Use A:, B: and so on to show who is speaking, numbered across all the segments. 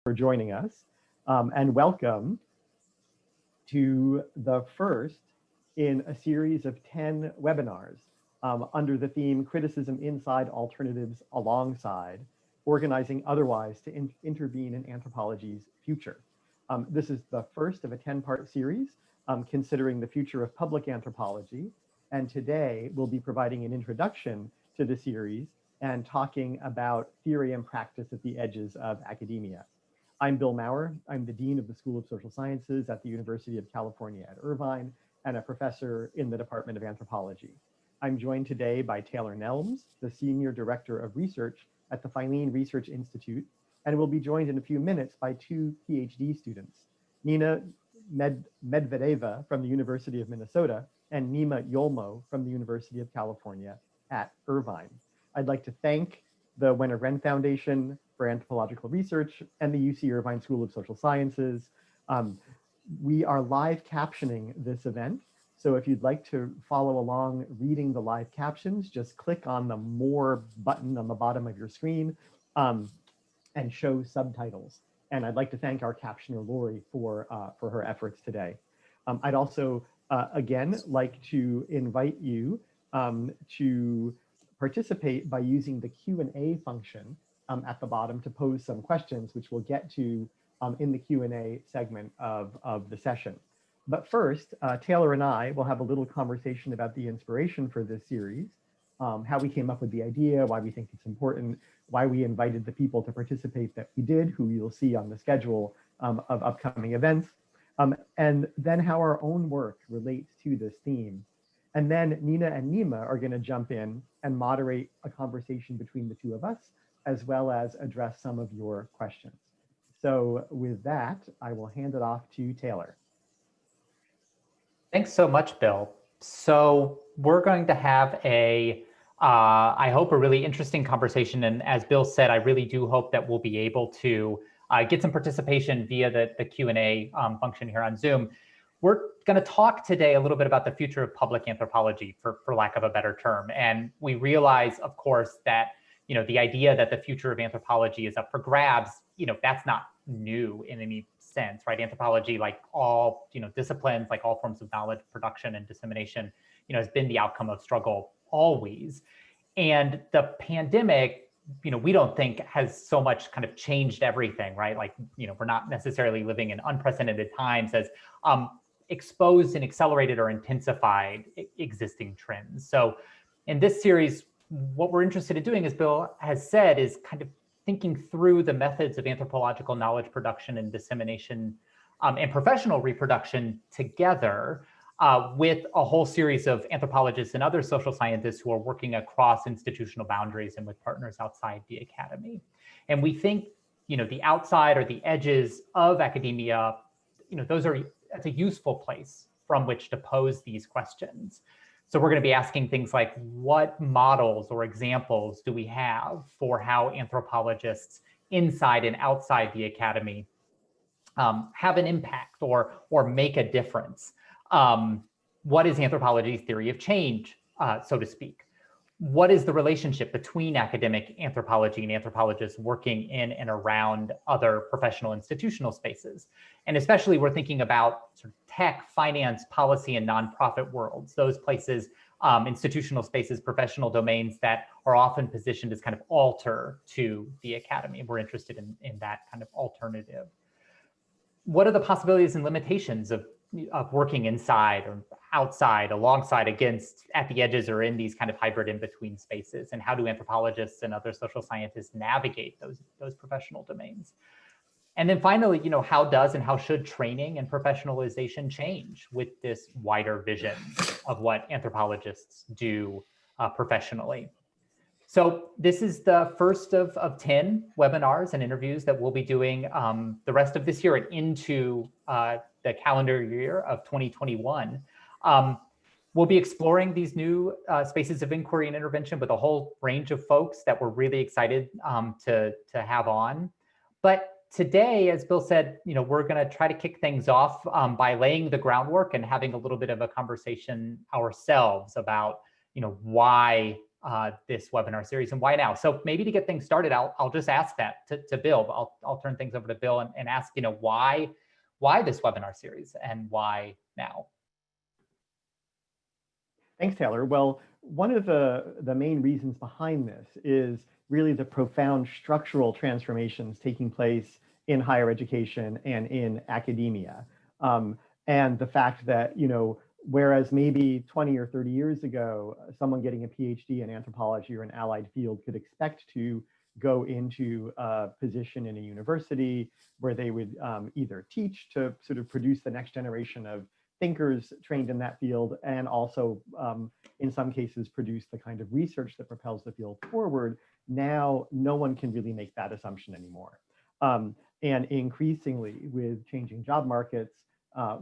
A: for joining us, and welcome to the first in a series of 10 webinars under the theme Criticism Inside, Alternatives Alongside, Organizing Otherwise to Intervene in Anthropology's Future. This is the first of a 10-part series considering the future of public anthropology, and today we'll be providing an introduction to the series and talking about theory and practice at the edges of academia. I'm Bill Maurer. I'm the Dean of the School of Social Sciences at the University of California at Irvine and a professor in the Department of Anthropology. I'm joined today by Taylor Nelms, the Senior Director of Research at the Filene Research Institute, and will be joined in a few minutes by two PhD students, Nina Medvedeva from the University of Minnesota and Nima Yolmo from the University of California at Irvine. I'd like to thank the Wenner Wren Foundation for Anthropological Research and the UC Irvine School of Social Sciences. We are live captioning this event, so if you'd like to follow along reading the live captions, just click on the More button on the bottom of your screen and show subtitles. And I'd like to thank our captioner, Lori, for her efforts today. I'd also, again, like to invite you to participate by using the Q&A function at the bottom to pose some questions, which we'll get to in the Q&A segment of the session. But first, Taylor and I will have a little conversation about the inspiration for this series, how we came up with the idea, why we think it's important, why we invited the people to participate that we did, who you'll see on the schedule of upcoming events, and then how our own work relates to this theme. And then Nina and Nima are going to jump in and moderate a conversation between the two of us, as well as address some of your questions. So with that, I will hand it off to Taylor.
B: Thanks so much, Bill. So we're going to have I hope, a really interesting conversation. And as Bill said, I really do hope that we'll be able to get some participation via the Q&A function here on Zoom. We're going to talk today a little bit about the future of public anthropology, for lack of a better term. And we realize, of course, that the idea that the future of anthropology is up for grabs, that's not new in any sense, right? Anthropology, like all disciplines, like all forms of knowledge production and dissemination, has been the outcome of struggle always. And the pandemic, we don't think has so much kind of changed everything, right? Like, we're not necessarily living in unprecedented times as exposed and accelerated or intensified existing trends. So in this series, what we're interested in doing, as Bill has said, is kind of thinking through the methods of anthropological knowledge production and dissemination and professional reproduction together with a whole series of anthropologists and other social scientists who are working across institutional boundaries and with partners outside the academy. And we think, the outside or the edges of academia, that's a useful place from which to pose these questions. So we're going to be asking things like, what models or examples do we have for how anthropologists inside and outside the academy have an impact or make a difference? What is anthropology's theory of change, so to speak? What is the relationship between academic anthropology and anthropologists working in and around other professional institutional spaces? And especially we're thinking about sort of tech, finance, policy, and nonprofit worlds, those places, institutional spaces, professional domains that are often positioned as kind of alter to the academy. We're interested in that kind of alternative. What are the possibilities and limitations of working inside or outside, alongside, against, at the edges, or in these kind of hybrid in-between spaces? And how do anthropologists and other social scientists navigate those professional domains? And then finally, how does and how should training and professionalization change with this wider vision of what anthropologists do professionally? So this is the first of 10 webinars and interviews that we'll be doing the rest of this year and into the calendar year of 2021. We'll be exploring these new spaces of inquiry and intervention with a whole range of folks that we're really excited to have on. But today, as Bill said, we're going to try to kick things off by laying the groundwork and having a little bit of a conversation ourselves about, why this webinar series, and why now? So maybe to get things started, I'll just ask that to Bill. I'll turn things over to Bill and ask, why this webinar series and why now?
A: Thanks, Taylor. Well, one of the main reasons behind this is really the profound structural transformations taking place in higher education and in academia. And the fact that, whereas maybe 20 or 30 years ago, someone getting a PhD in anthropology or an allied field could expect to go into a position in a university where they would either teach to sort of produce the next generation of thinkers trained in that field, and also in some cases produce the kind of research that propels the field forward. Now, no one can really make that assumption anymore. And increasingly, with changing job markets,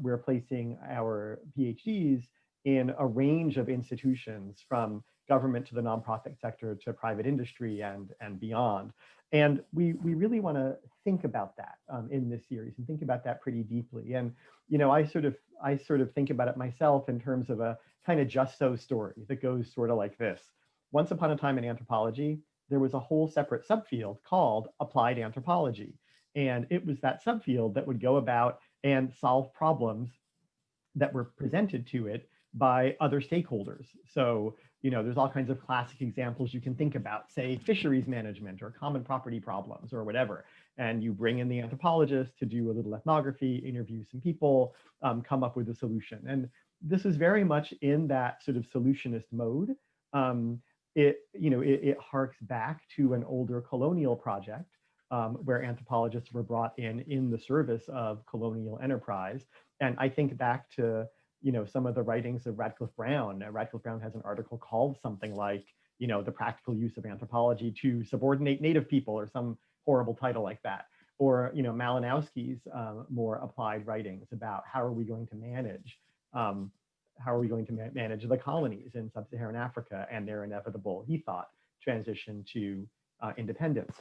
A: we're placing our PhDs in a range of institutions, from government to the nonprofit sector to private industry and beyond. And we really want to think about that in this series, and think about that pretty deeply. And I sort of think about it myself in terms of a kind of just so story that goes sort of like this. Once upon a time in anthropology, there was a whole separate subfield called applied anthropology. And it was that subfield that would go about and solve problems that were presented to it by other stakeholders. So, there's all kinds of classic examples you can think about, say fisheries management or common property problems or whatever. And you bring in the anthropologist to do a little ethnography, interview some people, come up with a solution. And this is very much in that sort of solutionist mode. It harks back to an older colonial project where anthropologists were brought in the service of colonial enterprise. And I think back to some of the writings of Radcliffe Brown. Radcliffe Brown has an article called something like, the practical use of anthropology to subordinate native people, or some horrible title like that. Or, Malinowski's more applied writings about how are we going to manage the colonies in sub-Saharan Africa and their inevitable, he thought, transition to independence.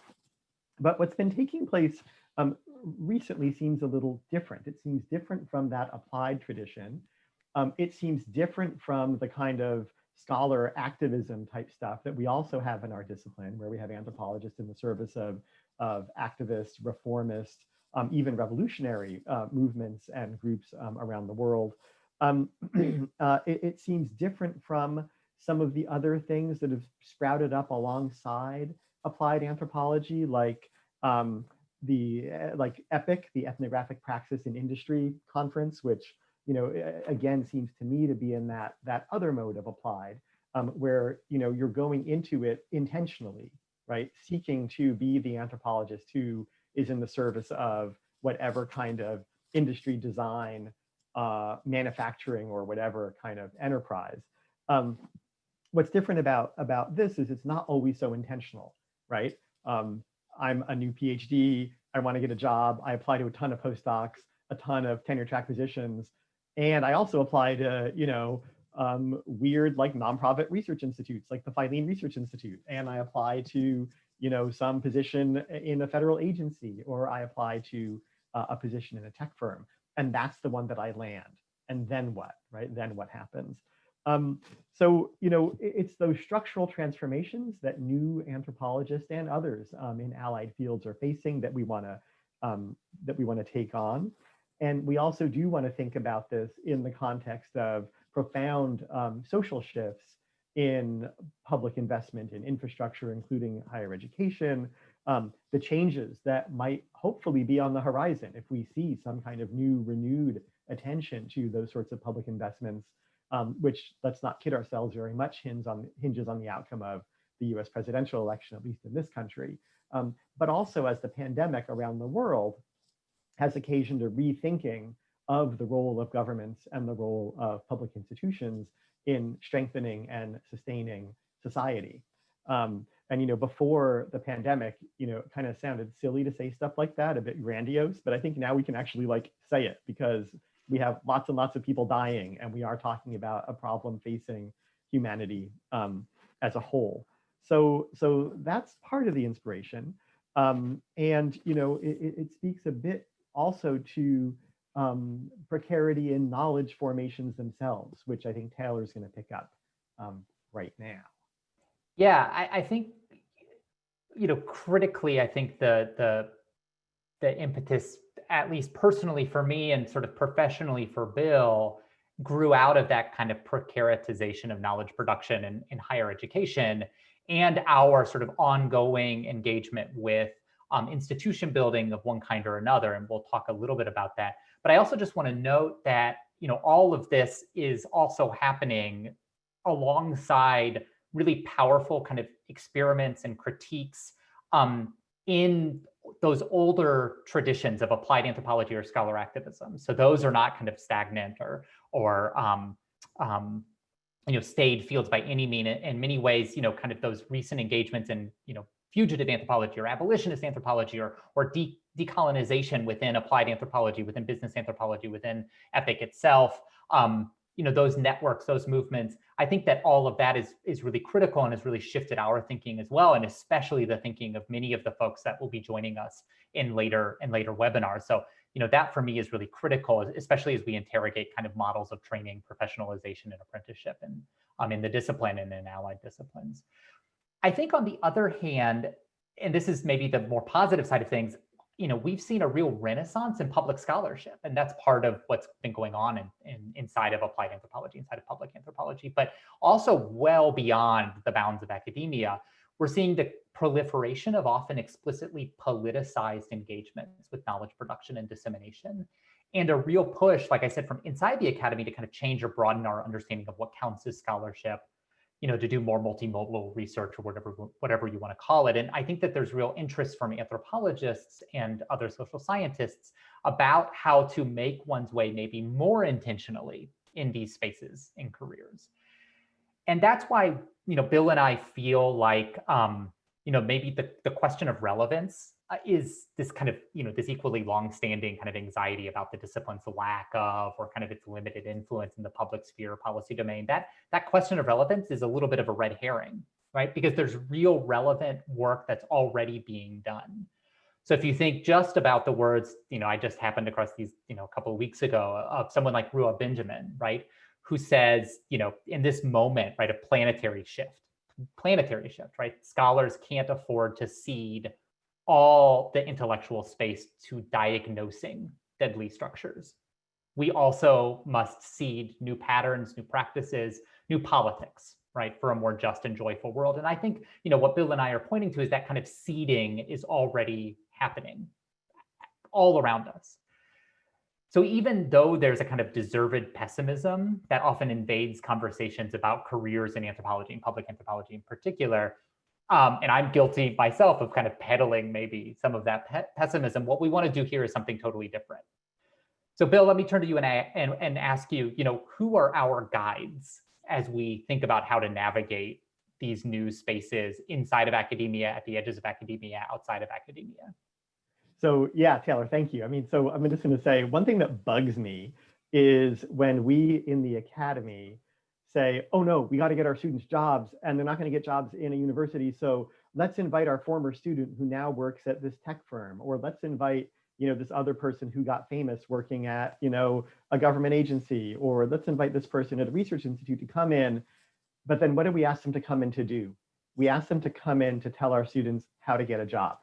A: But what's been taking place recently seems a little different. It seems different from that applied tradition. It seems different from the kind of scholar activism type stuff that we also have in our discipline, where we have anthropologists in the service of activists, reformists, even revolutionary movements and groups around the world. It seems different from some of the other things that have sprouted up alongside applied anthropology, like EPIC, the Ethnographic Praxis in Industry conference, which again seems to me to be in that other mode of applied, where you're going into it intentionally, right, seeking to be the anthropologist who is in the service of whatever kind of industry, design, manufacturing, or whatever kind of enterprise. What's different about this is it's not always so intentional, right? I'm a new PhD, I want to get a job, I apply to a ton of postdocs, a ton of tenure track positions, and I also apply to, weird like nonprofit research institutes like the Feilen Research Institute, and I apply to, some position in a federal agency, or I apply to a position in a tech firm, and that's the one that I land. And then what, right? Then what happens? So, it's those structural transformations that new anthropologists and others in allied fields are facing that we want to take on. And we also do want to think about this in the context of profound social shifts in public investment in infrastructure, including higher education, the changes that might hopefully be on the horizon if we see some kind of new renewed attention to those sorts of public investments, which, let's not kid ourselves, very much hinges on the outcome of the US presidential election, at least in this country. But also as the pandemic around the world has occasioned a rethinking of the role of governments and the role of public institutions in strengthening and sustaining society. And before the pandemic, it kind of sounded silly to say stuff like that, a bit grandiose, but I think now we can actually say it, because we have lots and lots of people dying, and we are talking about a problem facing humanity as a whole. So that's part of the inspiration. And it speaks a bit also to precarity in knowledge formations themselves, which I think Taylor's going to pick up right now.
B: Yeah, I think, critically, I think the impetus, at least personally for me and sort of professionally for Bill, grew out of that kind of precaritization of knowledge production in higher education and our sort of ongoing engagement with institution building of one kind or another. And we'll talk a little bit about that. But I also just want to note that, all of this is also happening alongside really powerful kind of experiments and critiques in those older traditions of applied anthropology or scholar activism. So those are not kind of stagnant or stayed fields by any means. In many ways, kind of those recent engagements in fugitive anthropology or abolitionist anthropology or decolonization within applied anthropology, within business anthropology, within ethic itself. Those networks, those movements, I think that all of that is really critical and has really shifted our thinking as well, and especially the thinking of many of the folks that will be joining us in later webinars. So, that for me is really critical, especially as we interrogate kind of models of training, professionalization, and apprenticeship and in the discipline and in allied disciplines. I think on the other hand, and this is maybe the more positive side of things, we've seen a real renaissance in public scholarship, and that's part of what's been going on inside of applied anthropology, inside of public anthropology, but also well beyond the bounds of academia. We're seeing the proliferation of often explicitly politicized engagements with knowledge production and dissemination, and a real push, like I said, from inside the academy to kind of change or broaden our understanding of what counts as scholarship, to do more multimodal research or whatever you want to call it. And I think that there's real interest from anthropologists and other social scientists about how to make one's way maybe more intentionally in these spaces in careers. And that's why, Bill and I feel like, maybe the question of relevance is this kind of, this equally longstanding kind of anxiety about the discipline's lack of, or kind of its limited influence in the public sphere, policy domain. That question of relevance is a little bit of a red herring, right? Because there's real relevant work that's already being done. So if you think just about the words, I just happened across these, a couple of weeks ago of someone like Ruha Benjamin, right? Who says, in this moment, right, a planetary shift, right? Scholars can't afford to cede all the intellectual space to diagnosing deadly structures. We also must seed new patterns, new practices, new politics, right, for a more just and joyful world. And I think, what Bill and I are pointing to is that kind of seeding is already happening all around us. So even though there's a kind of deserved pessimism that often invades conversations about careers in anthropology and public anthropology in particular, and I'm guilty myself of kind of peddling maybe some of that pessimism, what we want to do here is something totally different. So Bill, let me turn to you and ask you, who are our guides as we think about how to navigate these new spaces inside of academia, at the edges of academia, outside of academia?
A: So yeah, Taylor, thank you. I mean, so I'm just going to say one thing that bugs me is when we in the academy say, oh no, we got to get our students jobs and they're not going to get jobs in a university. So let's invite our former student who now works at this tech firm, or let's invite, this other person who got famous working at, a government agency, or let's invite this person at a research institute to come in. But then what do we ask them to come in to do? We ask them to come in to tell our students how to get a job.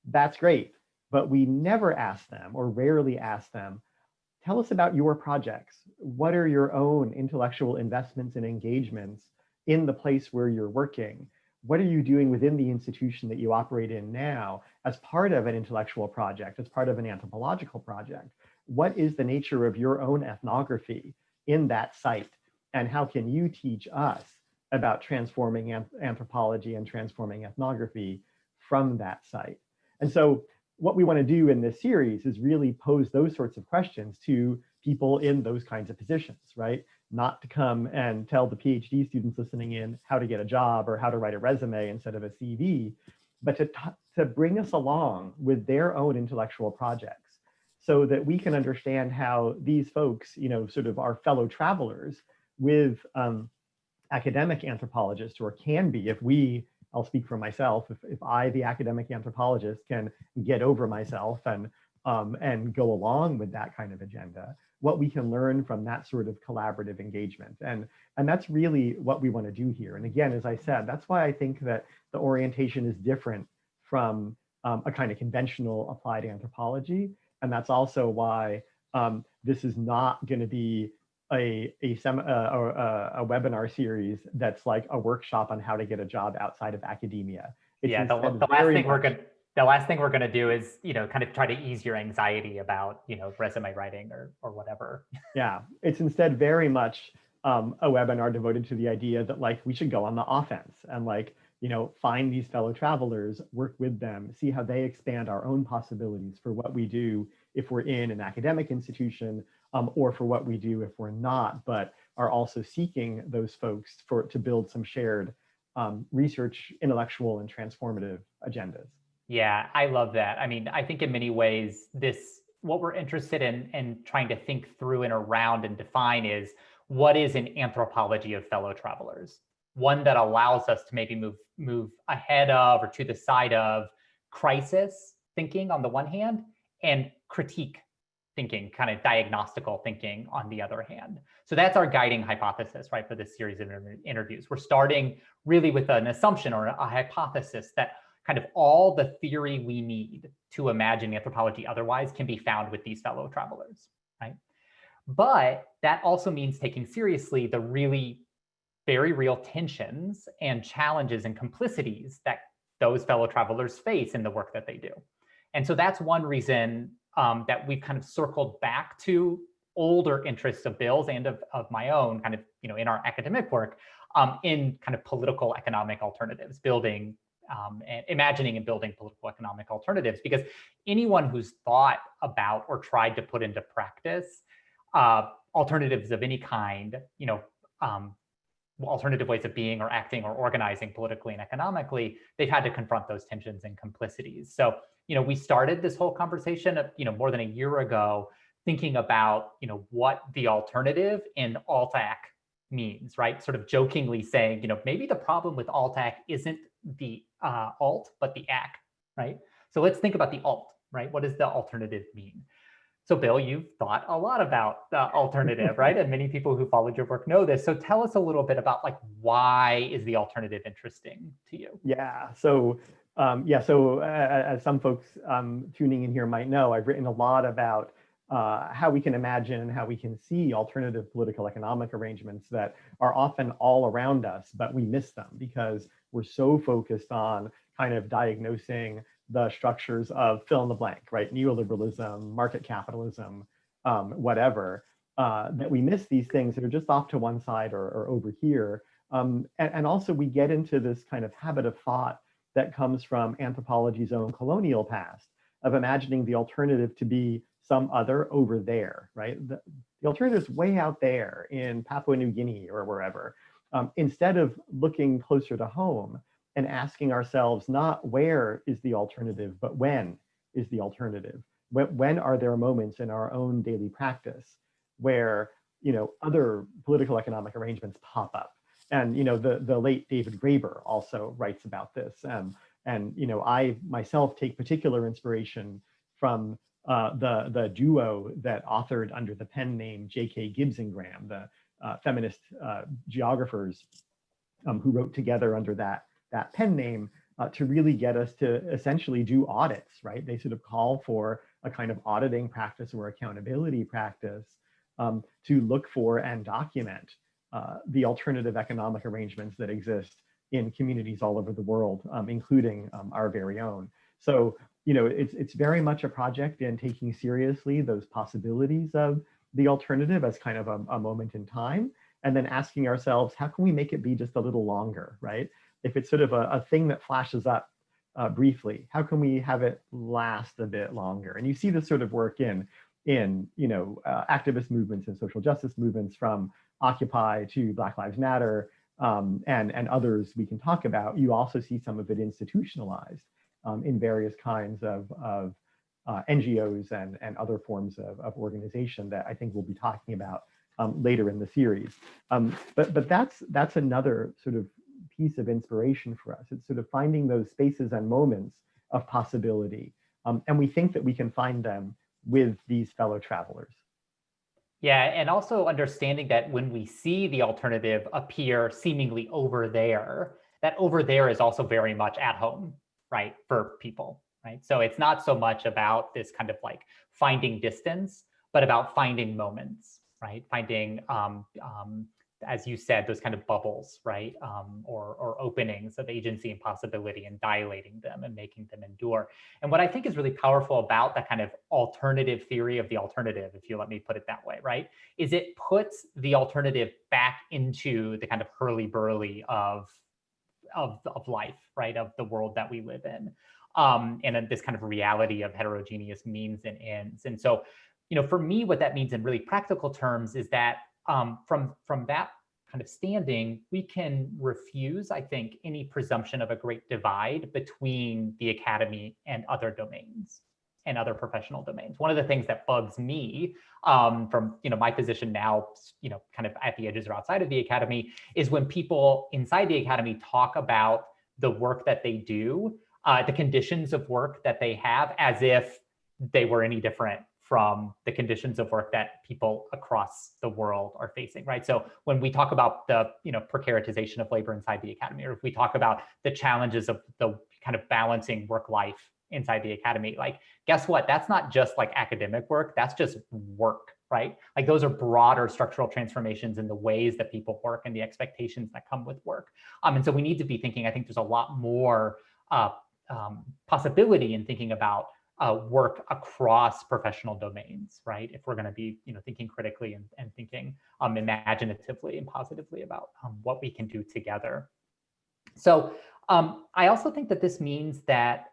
A: That's great. But we never ask them, or rarely ask them, tell us about your projects. What are your own intellectual investments and engagements in the place where you're working? What are you doing within the institution that you operate in now as part of an intellectual project, as part of an anthropological project? What is the nature of your own ethnography in that site? And how can you teach us about transforming anthropology and transforming ethnography from that site? And so what we want to do in this series is really pose those sorts of questions to people in those kinds of positions, right? Not to come and tell the PhD students listening in how to get a job or how to write a resume instead of a CV, but to bring us along with their own intellectual projects so that we can understand how these folks, sort of are fellow travelers with academic anthropologists, or can be if we, I'll speak for myself, if I, the academic anthropologist, can get over myself and and go along with that kind of agenda, what we can learn from that sort of collaborative engagement. And that's really what we want to do here. And again, as I said, that's why I think that the orientation is different from a kind of conventional applied anthropology. And that's also why this is not going to be a webinar series that's like a workshop on how to get a job outside of academia. It's
B: yeah, the last thing we're going to do is, kind of try to ease your anxiety about, resume writing or whatever.
A: Yeah, it's instead very much a webinar devoted to the idea that like we should go on the offense and like, find these fellow travelers, work with them, see how they expand our own possibilities for what we do if we're in an academic institution, or for what we do if we're not, but are also seeking those folks to build some shared research, intellectual, and transformative agendas.
B: Yeah, I love that. I mean, I think in many ways, what we're interested in trying to think through and around and define is what is an anthropology of fellow travelers? One that allows us to maybe move ahead of or to the side of crisis thinking on the one hand, and critique thinking, kind of diagnostical thinking on the other hand. So that's our guiding hypothesis, right, for this series of interviews. We're starting really with an assumption or a hypothesis that kind of all the theory we need to imagine anthropology otherwise can be found with these fellow travelers, right? But that also means taking seriously the really very real tensions and challenges and complicities that those fellow travelers face in the work that they do. And so that's one reason that we've kind of circled back to older interests of Bill's and of my own kind of, in our academic work in kind of political economic alternatives, building and imagining and building political economic alternatives, because anyone who's thought about or tried to put into practice alternatives of any kind, alternative ways of being or acting or organizing politically and economically, they've had to confront those tensions and complicities. So, we started this whole conversation, more than a year ago, thinking about, what the alternative in alt-ac means, right? Sort of jokingly saying, maybe the problem with alt-ac isn't the alt, but the ac, right? So let's think about the alt, right? What does the alternative mean? So Bill, you've thought a lot about the alternative, right? And many people who followed your work know this. So tell us a little bit about like, why is the alternative interesting to you?
A: Yeah, so as some folks tuning in here might know, I've written a lot about how we can imagine and how we can see alternative political economic arrangements that are often all around us, but we miss them because we're so focused on kind of diagnosing the structures of fill in the blank, right? Neoliberalism, market capitalism, whatever, that we miss these things that are just off to one side or over here. And also we get into this kind of habit of thought that comes from anthropology's own colonial past of imagining the alternative to be some other over there, right? The alternative is way out there in Papua New Guinea or wherever. Instead of looking closer to home and asking ourselves not where is the alternative, but when is the alternative? When are there moments in our own daily practice where other political economic arrangements pop up? And the late David Graeber also writes about this. And I myself take particular inspiration from the duo that authored under the pen name J.K. Gibbs and Graham, the feminist geographers who wrote together under that pen name to really get us to essentially do audits, right? They sort of call for a kind of auditing practice or accountability practice to look for and document the alternative economic arrangements that exist in communities all over the world, including our very own. So, it's very much a project in taking seriously those possibilities of the alternative as kind of a moment in time, and then asking ourselves, how can we make it be just a little longer, right? If it's sort of a thing that flashes up briefly, how can we have it last a bit longer? And you see this sort of work in activist movements and social justice movements, from Occupy to Black Lives Matter, and others we can talk about. You also see some of it institutionalized in various kinds of NGOs and other forms of organization that I think we'll be talking about later in the series. But that's another sort of piece of inspiration for us. It's sort of finding those spaces and moments of possibility And we think that we can find them with these fellow travelers.
B: Yeah, and also understanding that when we see the alternative appear seemingly over there, that over there is also very much at home, right, for people, right? So it's not so much about this kind of like finding distance, but about finding moments, right? Finding, as you said, those kind of bubbles, right? Or openings of agency and possibility and dilating them and making them endure. And what I think is really powerful about that kind of alternative theory of the alternative, if you let me put it that way, right, is it puts the alternative back into the kind of hurly-burly of life, right, of the world that we live in, and this kind of reality of heterogeneous means and ends. And so, for me, what that means in really practical terms is that from that kind of standing, we can refuse, I think, any presumption of a great divide between the academy and other domains and other professional domains. One of the things that bugs me from my position now, kind of at the edges or outside of the academy, is when people inside the academy talk about the work that they do, the conditions of work that they have, as if they were any different from the conditions of work that people across the world are facing, right? So when we talk about the precaritization of labor inside the academy, or if we talk about the challenges of the kind of balancing work life inside the academy, like, guess what? That's not just like academic work, that's just work, right? Like, those are broader structural transformations in the ways that people work and the expectations that come with work. And so we need to be thinking, I think there's a lot more possibility in thinking about work across professional domains, right? If we're going to be, thinking critically and thinking imaginatively and positively about what we can do together. So I also think that this means that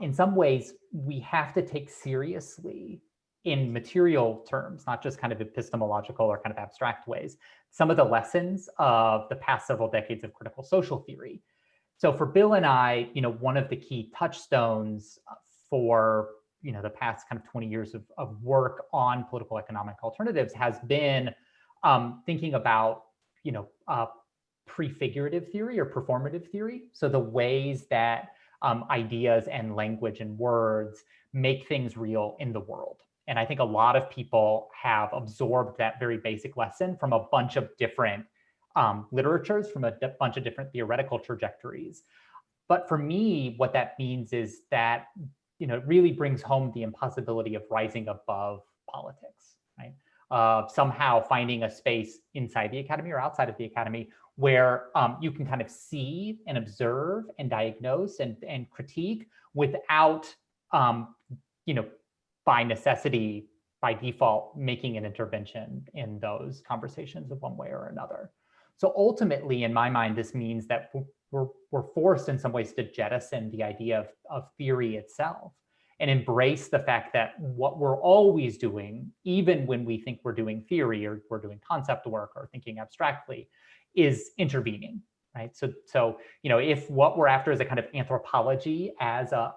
B: in some ways we have to take seriously, in material terms, not just kind of epistemological or kind of abstract ways, some of the lessons of the past several decades of critical social theory. So for Bill and I, one of the key touchstones for the past kind of 20 years of work on political economic alternatives has been thinking about prefigurative theory or performative theory. So the ways that ideas and language and words make things real in the world. And I think a lot of people have absorbed that very basic lesson from a bunch of different literatures, from a bunch of different theoretical trajectories. But for me, what that means is that it really brings home the impossibility of rising above politics, right? Somehow finding a space inside the academy or outside of the academy where you can kind of see and observe and diagnose and critique without, by necessity, by default, making an intervention in those conversations of one way or another. So ultimately, in my mind, this means that we're forced in some ways to jettison the idea of theory itself and embrace the fact that what we're always doing, even when we think we're doing theory or we're doing concept work or thinking abstractly, is intervening, right? So if what we're after is a kind of anthropology as an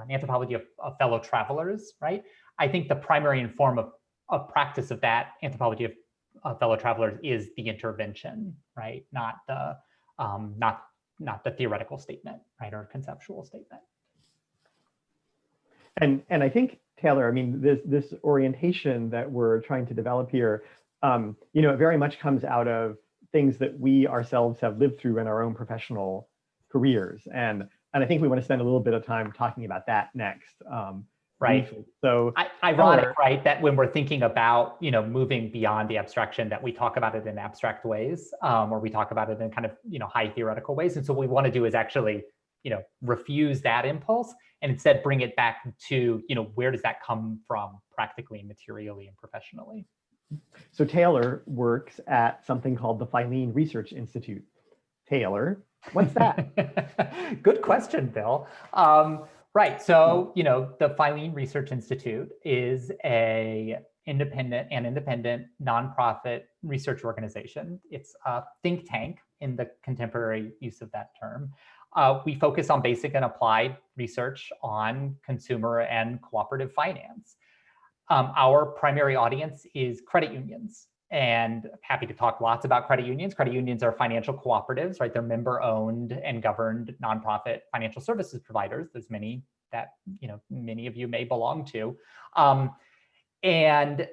B: anthropology of fellow travelers, right? I think the primary and form of practice of that anthropology of fellow travelers is the intervention, right? Not the theoretical statement, right, or conceptual statement.
A: And I think, Taylor, I mean, this orientation that we're trying to develop here, it very much comes out of things that we ourselves have lived through in our own professional careers, and I think we want to spend a little bit of time talking about that next.
B: Right.
A: Briefly. So
B: ironic, right, that when we're thinking about moving beyond the abstraction, that we talk about it in abstract ways, or we talk about it in kind of high theoretical ways. And so what we want to do is actually refuse that impulse and instead bring it back to where does that come from practically, materially, and professionally.
A: So Taylor works at something called the Filene Research Institute. Taylor, what's that?
B: Good question, Bill. Right. So, the Feilen Research Institute is an independent nonprofit research organization. It's a think tank in the contemporary use of that term. We focus on basic and applied research on consumer and cooperative finance. Our primary audience is credit unions. And happy to talk lots about credit unions. Credit unions are financial cooperatives, right? They're member-owned and governed nonprofit financial services providers. There's many that many of you may belong to. And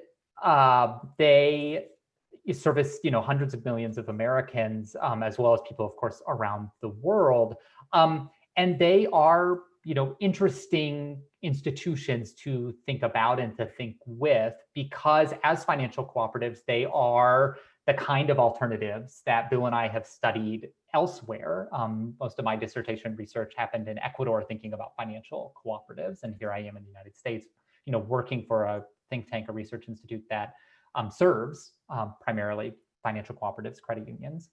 B: they service hundreds of millions of Americans, as well as people, of course, around the world. And they are interesting institutions to think about and to think with, because as financial cooperatives, they are the kind of alternatives that Bill and I have studied elsewhere. Most of my dissertation research happened in Ecuador, thinking about financial cooperatives, and here I am in the United States, working for a think tank, a research institute that serves primarily financial cooperatives, credit unions.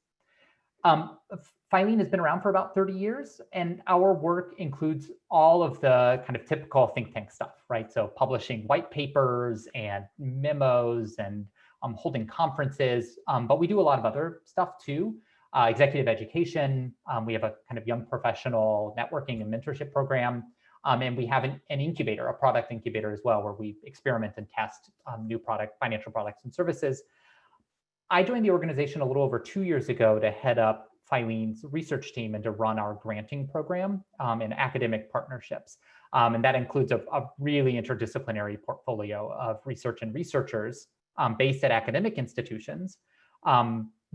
B: Feilen has been around for about 30 years, and our work includes all of the kind of typical think tank stuff, right? So publishing white papers and memos and holding conferences, but we do a lot of other stuff too. Executive education, we have a kind of young professional networking and mentorship program, and we have an incubator, a product incubator as well, where we experiment and test new financial products and services. I joined the organization a little over 2 years ago to head up Feilen's research team and to run our granting program and academic partnerships. And that includes a really interdisciplinary portfolio of research and researchers based at academic institutions,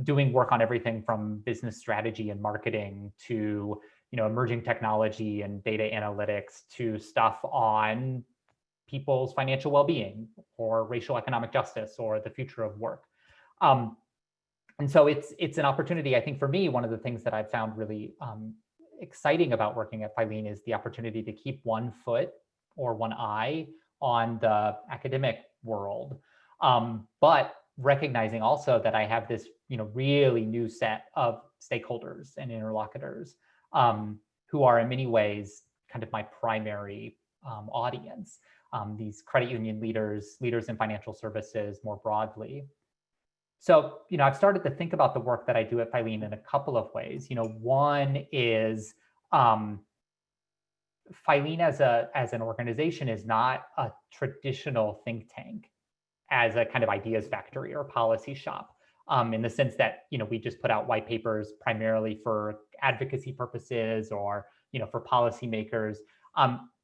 B: doing work on everything from business strategy and marketing to emerging technology and data analytics to stuff on people's financial well-being or racial economic justice or the future of work. And so it's an opportunity, I think, for me. One of the things that I've found really exciting about working at Feilen is the opportunity to keep one foot or one eye on the academic world, but recognizing also that I have this really new set of stakeholders and interlocutors who are in many ways kind of my primary audience, these credit union leaders in financial services more broadly. So, I've started to think about the work that I do at Feilen in a couple of ways. One is Feilen as an organization is not a traditional think tank as a kind of ideas factory or policy shop, in the sense that, we just put out white papers primarily for advocacy purposes or, for policymakers.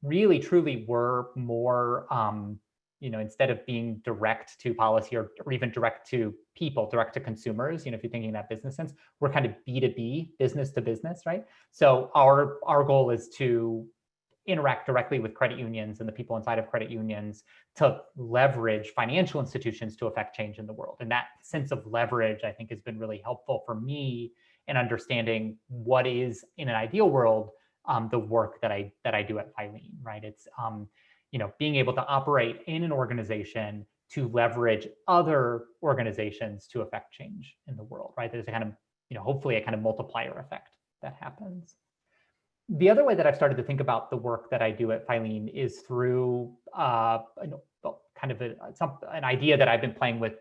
B: Really, truly, we're more, instead of being direct to policy or even direct to people, direct to consumers, if you're thinking in that business sense, we're kind of B2B, business to business, right? So our goal is to interact directly with credit unions and the people inside of credit unions to leverage financial institutions to affect change in the world. And that sense of leverage, I think, has been really helpful for me in understanding what is, in an ideal world, the work that I do at Feilen, right? It's being able to operate in an organization to leverage other organizations to affect change in the world, right? There's a kind of, hopefully a kind of multiplier effect that happens. The other way that I've started to think about the work that I do at Feilen is through kind of an idea that I've been playing with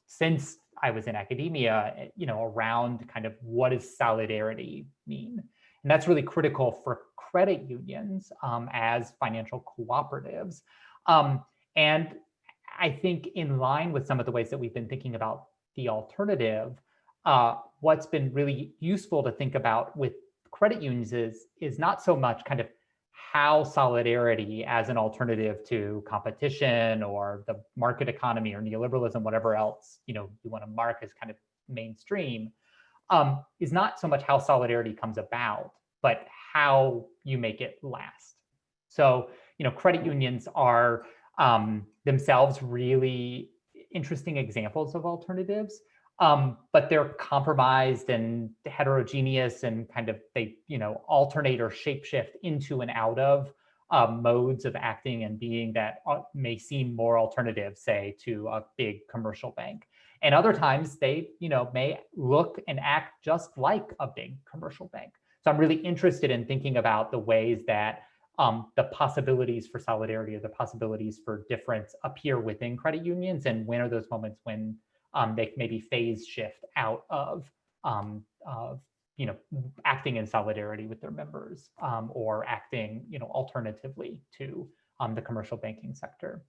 B: since I was in academia, around kind of what does solidarity mean? And that's really critical for credit unions as financial cooperatives. And I think in line with some of the ways that we've been thinking about the alternative, what's been really useful to think about with credit unions is not so much kind of how solidarity as an alternative to competition or the market economy or neoliberalism, whatever else you want to mark as kind of mainstream, is not so much how solidarity comes about, but how you make it last. So, credit unions are themselves really interesting examples of alternatives, but they're compromised and heterogeneous and kind of they, alternate or shapeshift into and out of modes of acting and being that may seem more alternative, say, to a big commercial bank. And other times they, may look and act just like a big commercial bank. So I'm really interested in thinking about the ways that the possibilities for solidarity or the possibilities for difference appear within credit unions, and when are those moments when they maybe phase shift out of acting in solidarity with their members or acting alternatively to the commercial banking sector.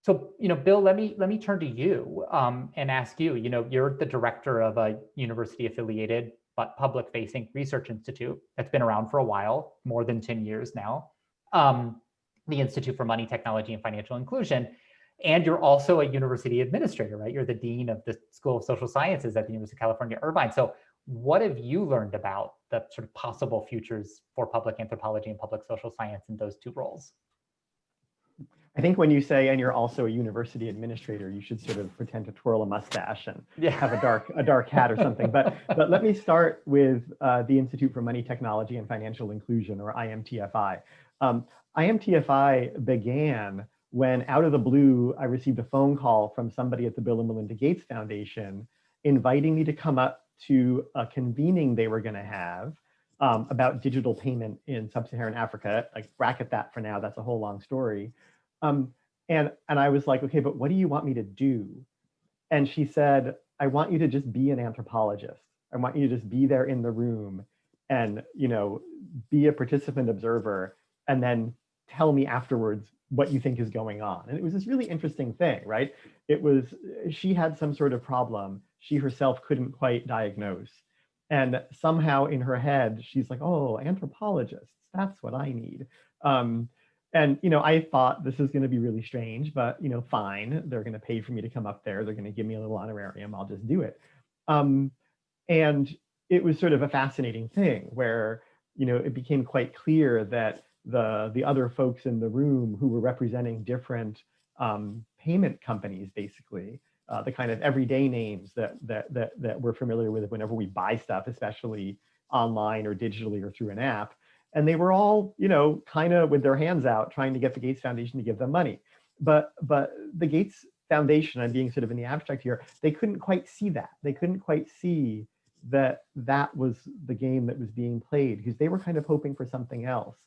B: So Bill, let me turn to you and ask you. You're the director of a university affiliated but public-facing research institute that's been around for a while, more than 10 years now, the Institute for Money, Technology, and Financial Inclusion. And you're also a university administrator, right? You're the dean of the School of Social Sciences at the University of California, Irvine. So what have you learned about the sort of possible futures for public anthropology and public social science in those two roles?
A: I think when you say, and you're also a university administrator, you should sort of pretend to twirl a mustache and have a dark hat or something. But let me start with the Institute for Money, Technology, and Financial Inclusion, or IMTFI. IMTFI began when, out of the blue, I received a phone call from somebody at the Bill and Melinda Gates Foundation inviting me to come up to a convening they were going to have about digital payment in sub-Saharan Africa. Like, bracket that for now, that's a whole long story. And I was like, okay, but what do you want me to do? And she said, I want you to just be an anthropologist. I want you to just be there in the room and, you know, be a participant observer, and then tell me afterwards what you think is going on. And it was this really interesting thing, right? It was, she had some sort of problem she herself couldn't quite diagnose. And somehow in her head, she's like, oh, anthropologists, that's what I need. And, you know, I thought this is going to be really strange, but, you know, fine. They're going to pay for me to come up there. They're going to give me a little honorarium. I'll just do it. And it was sort of a fascinating thing where, you know, it became quite clear that the other folks in the room who were representing different payment companies, basically, the kind of everyday names that we're familiar with whenever we buy stuff, especially online or digitally or through an app. And they were all, you know, kind of with their hands out trying to get the Gates Foundation to give them money. But the Gates Foundation, I'm being sort of in the abstract here, they couldn't quite see that. They couldn't quite see that that was the game that was being played, because they were kind of hoping for something else.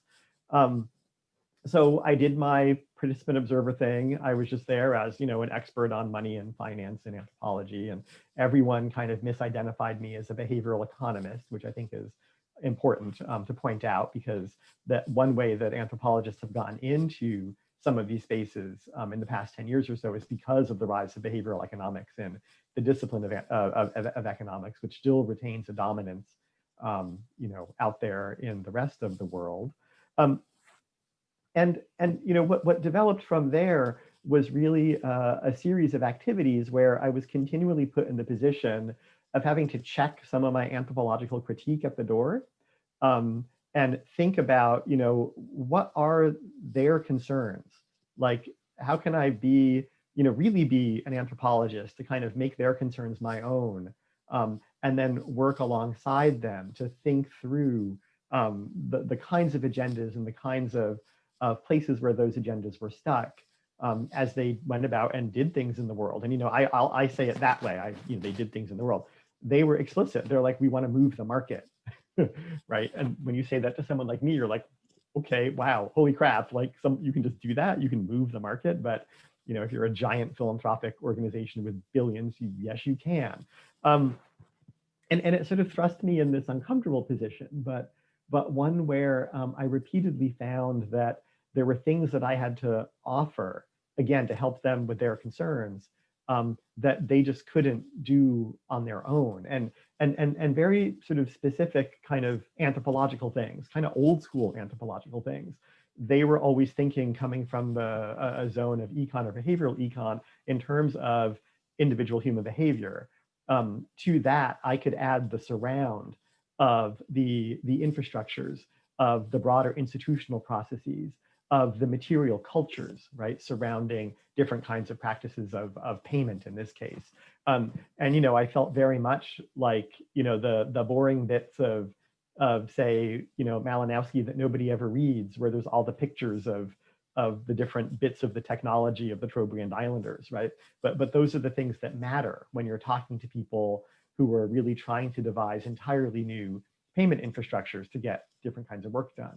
A: So I did my participant observer thing. I was just there as, you know, an expert on money and finance and anthropology, and everyone kind of misidentified me as a behavioral economist, which I think is important to point out, because that one way that anthropologists have gotten into some of these spaces in the past 10 years or so is because of the rise of behavioral economics and the discipline of economics, which still retains a dominance, you know, out there in the rest of the world. And you know, what developed from there was really a series of activities where I was continually put in the position of having to check some of my anthropological critique at the door, and think about, you know, what are their concerns? Like, how can I be, you know, really be an anthropologist to kind of make their concerns my own, and then work alongside them to think through the kinds of agendas and the kinds of places where those agendas were stuck, as they went about and did things in the world. And, you know, I say it that way. You know, they did things in the world. They were explicit. They're like, we want to move the market, right? And when you say that to someone like me, you're like, okay, wow, holy crap! Like, you can just do that. You can move the market. But, you know, if you're a giant philanthropic organization with billions, yes, you can. And it sort of thrust me in this uncomfortable position, but one where I repeatedly found that there were things that I had to offer, again, to help them with their concerns, that they just couldn't do on their own. And very sort of specific kind of anthropological things, kind of old school anthropological things. They were always thinking, coming from a zone of econ or behavioral econ, in terms of individual human behavior. To that, I could add the surround of the infrastructures, of the broader institutional processes, of the material cultures, right, surrounding different kinds of practices of payment in this case. And, you know, I felt very much like, you know, the boring bits of say, you know, Malinowski that nobody ever reads, where there's all the pictures of the different bits of the technology of the Trobriand Islanders, right? But those are the things that matter when you're talking to people who are really trying to devise entirely new payment infrastructures to get different kinds of work done.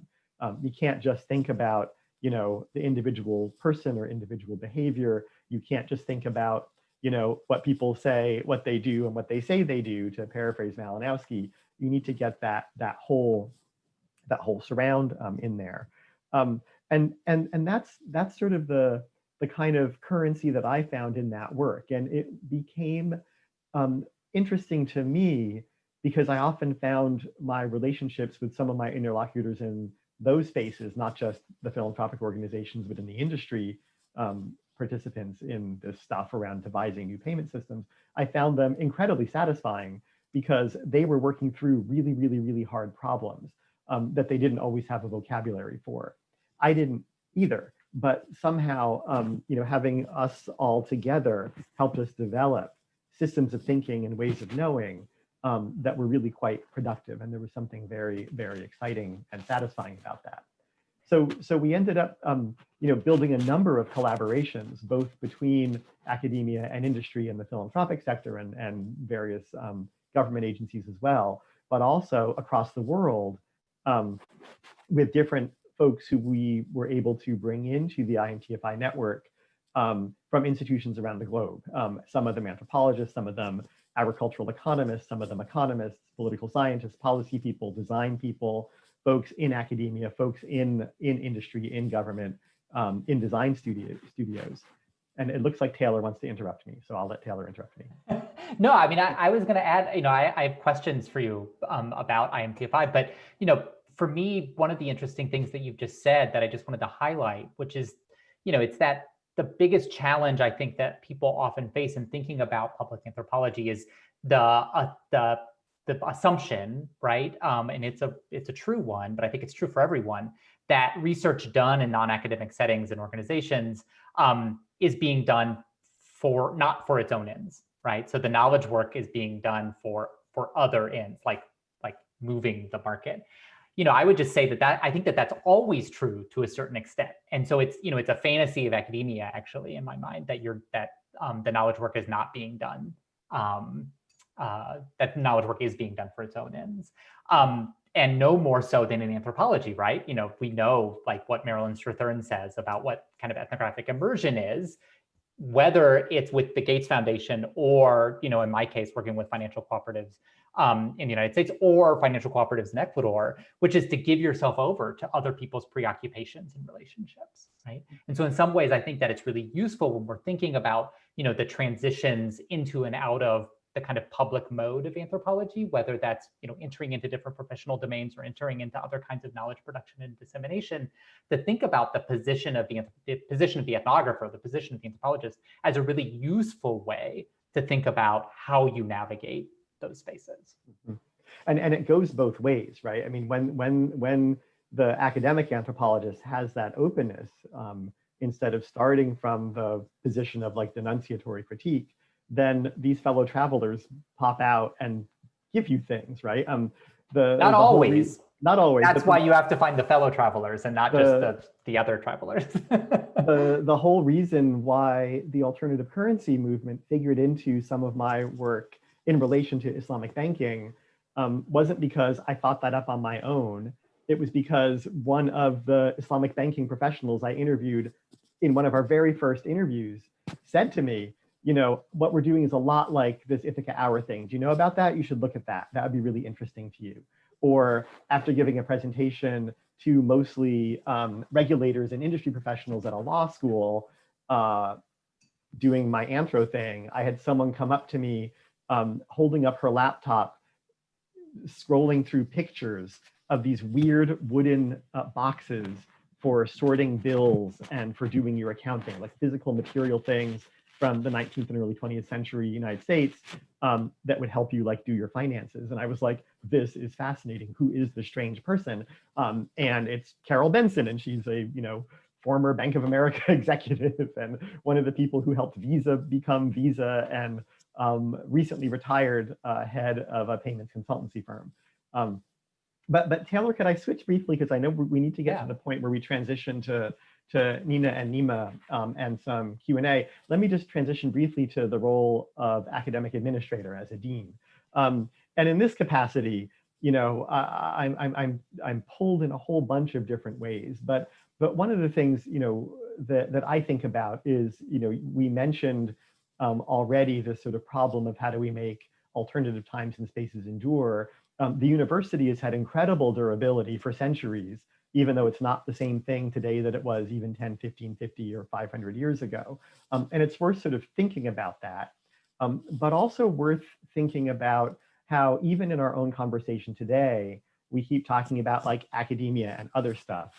A: You can't just think about, you know, the individual person or individual behavior. You can't just think about, you know, what people say, what they do, and what they say they do, to paraphrase Malinowski. You need to get that whole surround in there. And that's sort of the kind of currency that I found in that work. And it became interesting to me because I often found my relationships with some of my interlocutors in those spaces, not just the philanthropic organizations, but in the industry participants in this stuff around devising new payment systems, I found them incredibly satisfying because they were working through really, really, really hard problems that they didn't always have a vocabulary for. I didn't either, but somehow, having us all together helped us develop systems of thinking and ways of knowing that were really quite productive. And there was something very, very exciting and satisfying about that. So we ended up, building a number of collaborations, both between academia and industry and the philanthropic sector and various government agencies as well, but also across the world with different folks who we were able to bring into the IMTFI network from institutions around the globe. Some of them anthropologists, some of them agricultural economists, some of them economists, political scientists, policy people, design people, folks in academia, folks in industry, in government, in design studios. And it looks like Taylor wants to interrupt me, so I'll let Taylor interrupt me.
B: No, I mean, I was going to add, I have questions for you about IMTFI, but, for me, one of the interesting things that you've just said that I just wanted to highlight, which is, it's that the biggest challenge I think that people often face in thinking about public anthropology is the assumption, right? And it's a true one, but I think it's true for everyone, that research done in non-academic settings and organizations is being done not for its own ends, right? So the knowledge work is being done for other ends, like moving the market. I would just say that I think that that's always true to a certain extent. And so it's, it's a fantasy of academia, actually, in my mind, that the knowledge work is not being done, that knowledge work is being done for its own ends. And no more so than in anthropology, right? We know like what Marilyn Strathern says about what kind of ethnographic immersion is, whether it's with the Gates Foundation or, in my case, working with financial cooperatives in the United States or financial cooperatives in Ecuador, which is to give yourself over to other people's preoccupations and relationships, right? And so in some ways, I think that it's really useful when we're thinking about, the transitions into and out of the kind of public mode of anthropology, whether that's, entering into different professional domains or entering into other kinds of knowledge production and dissemination, to think about the position of the ethnographer, the position of the anthropologist as a really useful way to think about how you navigate those spaces.
A: Mm-hmm. And it goes both ways, right? I mean, when the academic anthropologist has that openness, instead of starting from the position of like denunciatory critique, then these fellow travelers pop out and give you things, right?
B: Not always.
A: Not always.
B: That's why you have to find the fellow travelers and not just the other travelers.
A: the whole reason why the alternative currency movement figured into some of my work in relation to Islamic banking wasn't because I thought that up on my own. It was because one of the Islamic banking professionals I interviewed in one of our very first interviews said to me, what we're doing is a lot like this Ithaca Hour thing. Do you know about that? You should look at that. That would be really interesting to you. Or after giving a presentation to mostly regulators and industry professionals at a law school, doing my anthro thing, I had someone come up to me holding up her laptop, scrolling through pictures of these weird wooden boxes for sorting bills and for doing your accounting, like physical material things from the 19th and early 20th century United States that would help you like do your finances. And I was like, this is fascinating. Who is this strange person? And it's Carol Benson, and she's a former Bank of America executive and one of the people who helped Visa become Visa and recently retired head of a payments consultancy firm. But Taylor, could I switch briefly, because I know we need to get to the point where we transition to Nina and Nima and some Q&A. Let me just transition briefly to the role of academic administrator as a dean. And in this capacity, I'm pulled in a whole bunch of different ways. But one of the things that I think about is we mentioned already this sort of problem of how do we make alternative times and spaces endure. The university has had incredible durability for centuries, even though it's not the same thing today that it was even 10, 15, 50, or 500 years ago. And it's worth sort of thinking about that, but also worth thinking about how even in our own conversation today, we keep talking about like academia and other stuff,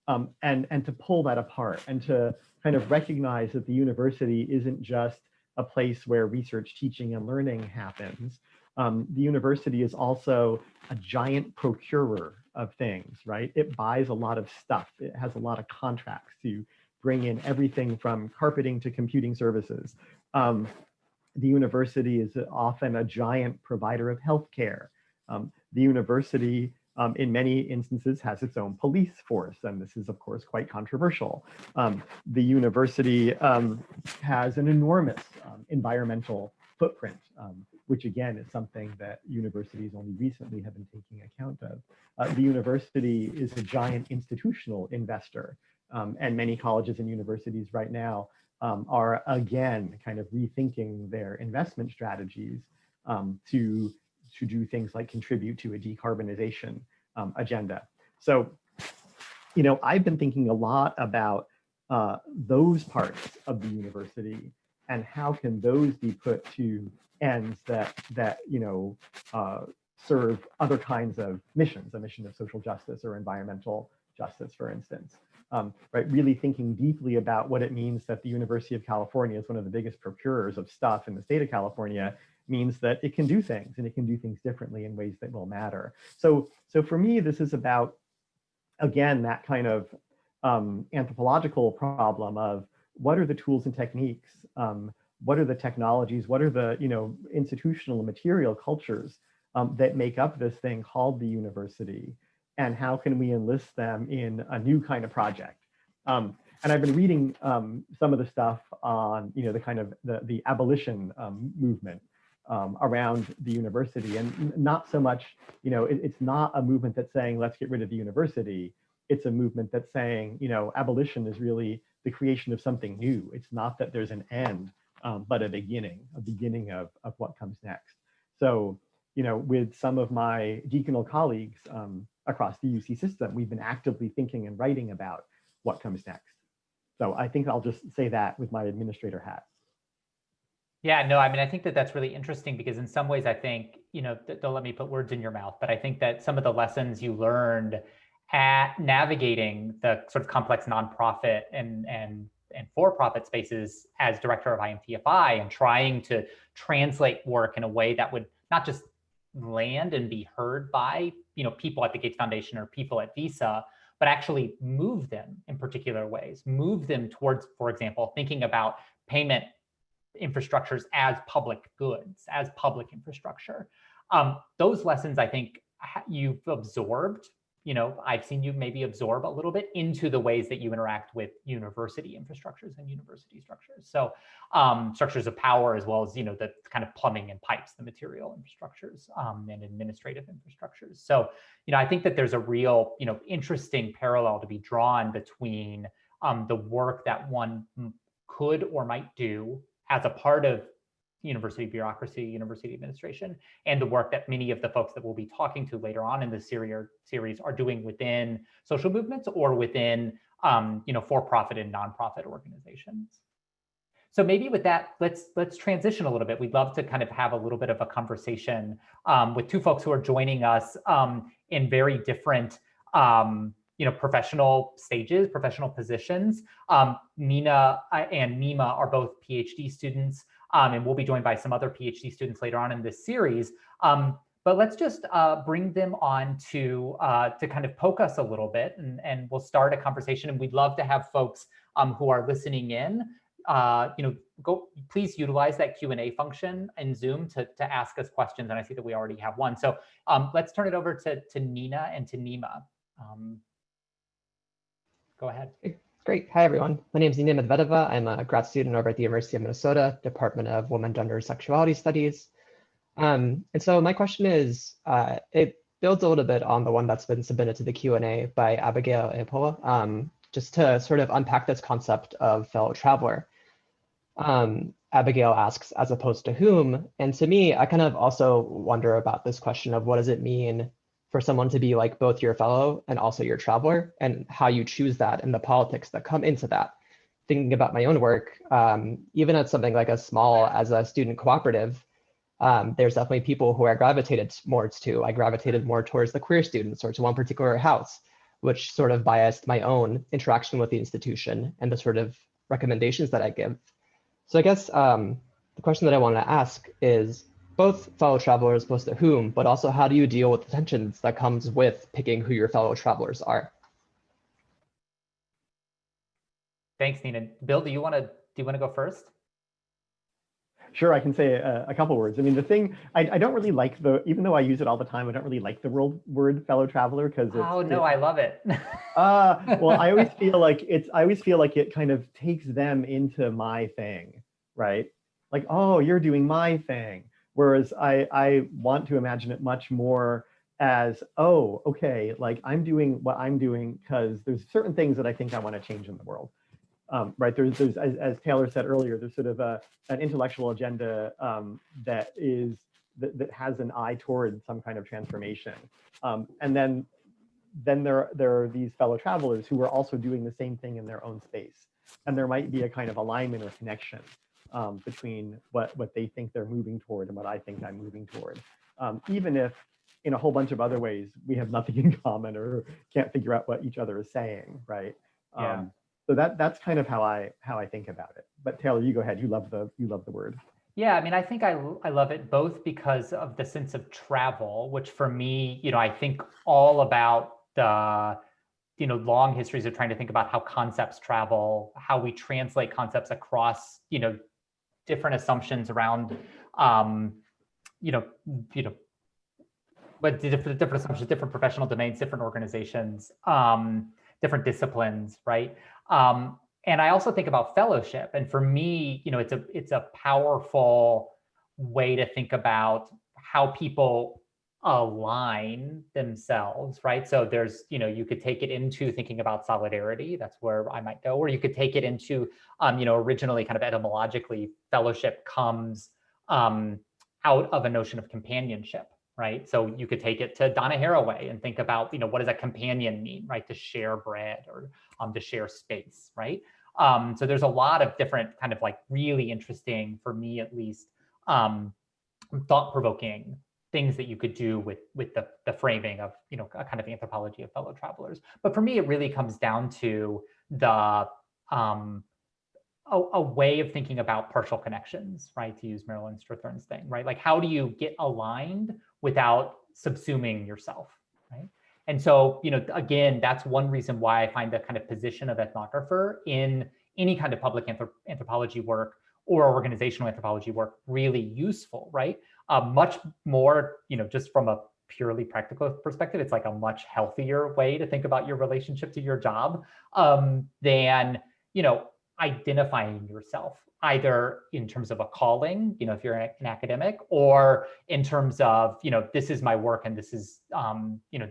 A: and to pull that apart and to kind of recognize that the university isn't just a place where research, teaching, and learning happens. The university is also a giant procurer of things, right? It buys a lot of stuff. It has a lot of contracts to bring in everything from carpeting to computing services. The university is often a giant provider of healthcare. The university, in many instances, has its own police force, and this is, of course, quite controversial. The university has an enormous environmental footprint, which again is something that universities only recently have been taking account of. The university is a giant institutional investor, and many colleges and universities right now are again kind of rethinking their investment strategies to do things like contribute to a decarbonization agenda. So, you know, I've been thinking a lot about those parts of the university and how can those be put to ends that you know, serve other kinds of missions, a mission of social justice or environmental justice, for instance. Right, really thinking deeply about what it means that the University of California is one of the biggest procurers of stuff in the state of California means that it can do things, and it can do things differently in ways that will matter. So for me, this is about, again, that kind of anthropological problem of what are the tools and techniques, what are the technologies, what are the, you know, institutional and material cultures that make up this thing called the university, and how can we enlist them in a new kind of project? And I've been reading some of the stuff on, you know, the kind of the abolition movement around the university, and not so much, you know, it's not a movement that's saying, let's get rid of the university. It's a movement that's saying, you know, abolition is really the creation of something new. It's not that there's an end, but a beginning of what comes next. So, you know, with some of my decanal colleagues across the UC system, we've been actively thinking and writing about what comes next. So I think I'll just say that with my administrator hat.
B: Yeah, no, I mean, I think that that's really interesting because in some ways I think, you know, don't let me put words in your mouth, but I think that some of the lessons you learned at navigating the sort of complex nonprofit and for-profit spaces as director of IMTFI and trying to translate work in a way that would not just land and be heard by, you know, people at the Gates Foundation or people at Visa, but actually move them in particular ways, move them towards, for example, thinking about payment infrastructures as public goods, as public infrastructure. Those lessons, I think, you've absorbed. You know, I've seen you maybe absorb a little bit into the ways that you interact with university infrastructures and university structures. So structures of power, as well as, you know, the kind of plumbing and pipes, the material infrastructures and administrative infrastructures. So, you know, I think that there's a real, you know, interesting parallel to be drawn between the work that one could or might do as a part of university bureaucracy, university administration, and the work that many of the folks that we'll be talking to later on in the series are doing within social movements or within, you know, for-profit and nonprofit organizations. So maybe with that, let's transition a little bit. We'd love to kind of have a little bit of a conversation with two folks who are joining us in very different you know, professional stages, professional positions. Nina and Nima are both PhD students, and we'll be joined by some other PhD students later on in this series. But let's just bring them on to kind of poke us a little bit, and we'll start a conversation. And we'd love to have folks who are listening in, you know, please utilize that Q&A function in Zoom to ask us questions. And I see that we already have one. So let's turn it over to Nina and to Nima. Go ahead.
C: Great. Hi, everyone. My name is Nina Medvedeva. I'm a grad student over at the University of Minnesota, Department of Women, Gender, Sexuality Studies. And so my question is, it builds a little bit on the one that's been submitted to the Q&A by Abigail Epola, just to sort of unpack this concept of fellow traveler. Abigail asks, as opposed to whom? And to me, I kind of also wonder about this question of what does it mean for someone to be like both your fellow and also your traveler, and how you choose that and the politics that come into that. Thinking about my own work, even at something like as small as a student cooperative, There's definitely people who I gravitated more to. I gravitated more towards the queer students or to one particular house, which sort of biased my own interaction with the institution and the sort of recommendations that I give. So I guess the question that I want to ask is both fellow travelers, both to whom, but also how do you deal with the tensions that comes with picking who your fellow travelers are?
B: Thanks, Nina. Bill, do you want to go first?
A: Sure, I can say a couple words. I mean, the thing, I don't really like even though I use it all the time, I don't really like the word fellow traveler because
B: Oh no, I love it.
A: Well, I always feel like it kind of takes them into my thing, right? Like, oh, you're doing my thing. Whereas I want to imagine it much more as, oh, okay, like I'm doing what I'm doing because there's certain things that I think I want to change in the world. Right, there's as Taylor said earlier, there's sort of an intellectual agenda that has an eye toward some kind of transformation, and then there are these fellow travelers who are also doing the same thing in their own space, and there might be a kind of alignment or connection between what they think they're moving toward and what I think I'm moving toward, even if in a whole bunch of other ways we have nothing in common or can't figure out what each other is saying, right?
B: Yeah.
A: So that's kind of how I think about it. But Taylor, you go ahead. You love the word.
B: Yeah, I mean, I think I love it both because of the sense of travel, which for me, I think all about the, long histories of trying to think about how concepts travel, how we translate concepts across, different assumptions around, but different assumptions, different professional domains, different organizations, different disciplines, right? And I also think about fellowship. And for me, it's a powerful way to think about how people align themselves, right? So there's, you could take it into thinking about solidarity. That's where I might go. Or you could take it into, originally kind of etymologically, fellowship comes out of a notion of companionship, right? So you could take it to Donna Haraway and think about, what does a companion mean, right? To share bread or to share space, right? So there's a lot of different kind of like really interesting, for me at least, thought-provoking things that you could do with the framing of, a kind of anthropology of fellow travelers. But for me, it really comes down to the a way of thinking about partial connections, right? To use Marilyn Strathern's thing, right? Like, how do you get aligned without subsuming yourself, right? And so, again, that's one reason why I find the kind of position of ethnographer in any kind of public anthropology work or organizational anthropology work really useful, right? Much more, just from a purely practical perspective, it's like a much healthier way to think about your relationship to your job than, identifying yourself either in terms of a calling, if you're an academic, or in terms of, this is my work and this is,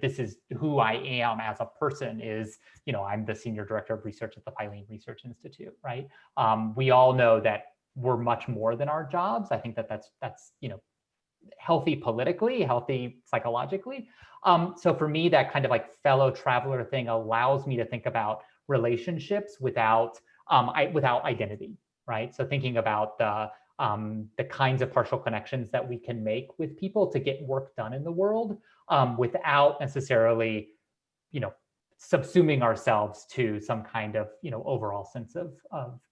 B: this is who I am as a person is, I'm the senior director of research at the Feilen Research Institute, right? We all know that we're much more than our jobs. I think that's healthy politically, healthy psychologically. So for me, that kind of like fellow traveler thing allows me to think about relationships without identity, right? So thinking about the kinds of partial connections that we can make with people to get work done in the world without necessarily, subsuming ourselves to some kind of, overall sense of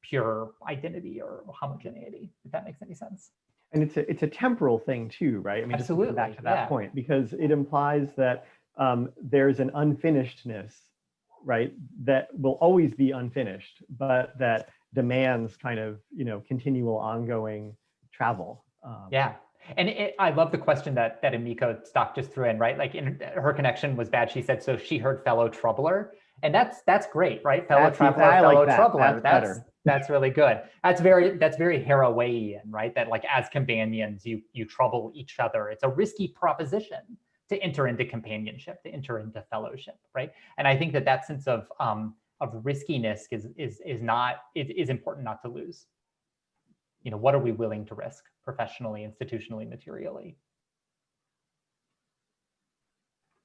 B: pure identity or homogeneity, if that makes any sense.
A: And it's a temporal thing too, right? I mean,
B: absolutely,
A: just to go back to that point, because it implies that there's an unfinishedness, right, that will always be unfinished, but that demands kind of, continual ongoing travel.
B: Yeah. And I love the question that Emiko Stock just threw in, right? Like her connection was bad. She said, so she heard fellow troubler. And that's great, right? Fellow traveler, fellow troubler. That's really good. That's very Harawayian, right? That like as companions, you trouble each other. It's a risky proposition to enter into companionship, to enter into fellowship, right? And I think that sense of riskiness is important not to lose. What are we willing to risk professionally, institutionally, materially?